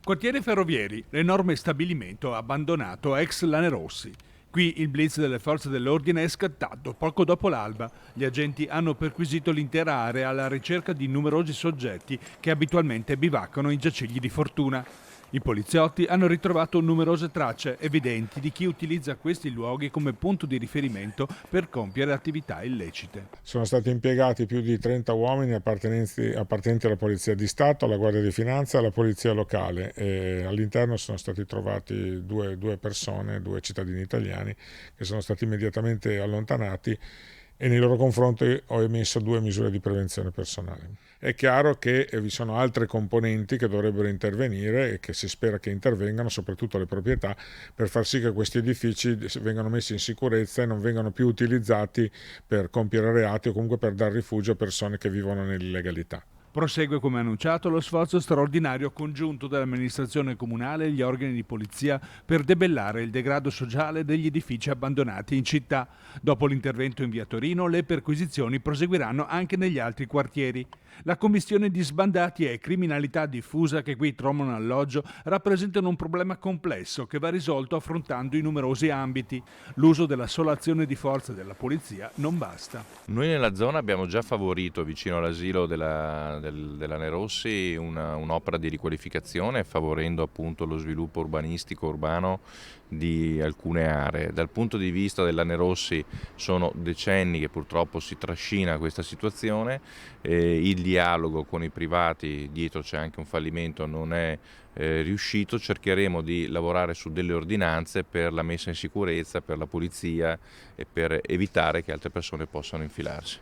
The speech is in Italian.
Quartiere Ferrovieri, l'enorme stabilimento abbandonato ex Lanerossi. Qui il blitz delle forze dell'ordine è scattato poco dopo l'alba. Gli agenti hanno perquisito l'intera area alla ricerca di numerosi soggetti che abitualmente bivaccano in giacigli di fortuna. I poliziotti hanno ritrovato numerose tracce evidenti di chi utilizza questi luoghi come punto di riferimento per compiere attività illecite. Sono stati impiegati più di 30 uomini appartenenti alla Polizia di Stato, alla Guardia di Finanza e alla Polizia locale. E all'interno sono stati trovati due persone, due cittadini italiani, che sono stati immediatamente allontanati e nei loro confronti ho emesso 2 misure di prevenzione personale. È chiaro che vi sono altre componenti che dovrebbero intervenire e che si spera che intervengano, soprattutto le proprietà, per far sì che questi edifici vengano messi in sicurezza e non vengano più utilizzati per compiere reati o comunque per dar rifugio a persone che vivono nell'illegalità. Prosegue come annunciato lo sforzo straordinario congiunto dell'amministrazione comunale e gli organi di polizia per debellare il degrado sociale degli edifici abbandonati in città. Dopo l'intervento in via Torino, le perquisizioni proseguiranno anche negli altri quartieri. La commistione di sbandati e criminalità diffusa che qui trovano alloggio rappresentano un problema complesso che va risolto affrontando i numerosi ambiti. L'uso della sola azione di forza della polizia non basta. Noi nella zona abbiamo già favorito vicino all'asilo della Nerossi un'opera di riqualificazione, favorendo appunto lo sviluppo urbanistico urbano di alcune aree. Dal punto di vista della Nerossi sono decenni che purtroppo si trascina questa situazione, il dialogo con i privati, dietro c'è anche un fallimento, non è riuscito. Cercheremo di lavorare su delle ordinanze per la messa in sicurezza, per la pulizia e per evitare che altre persone possano infilarsi.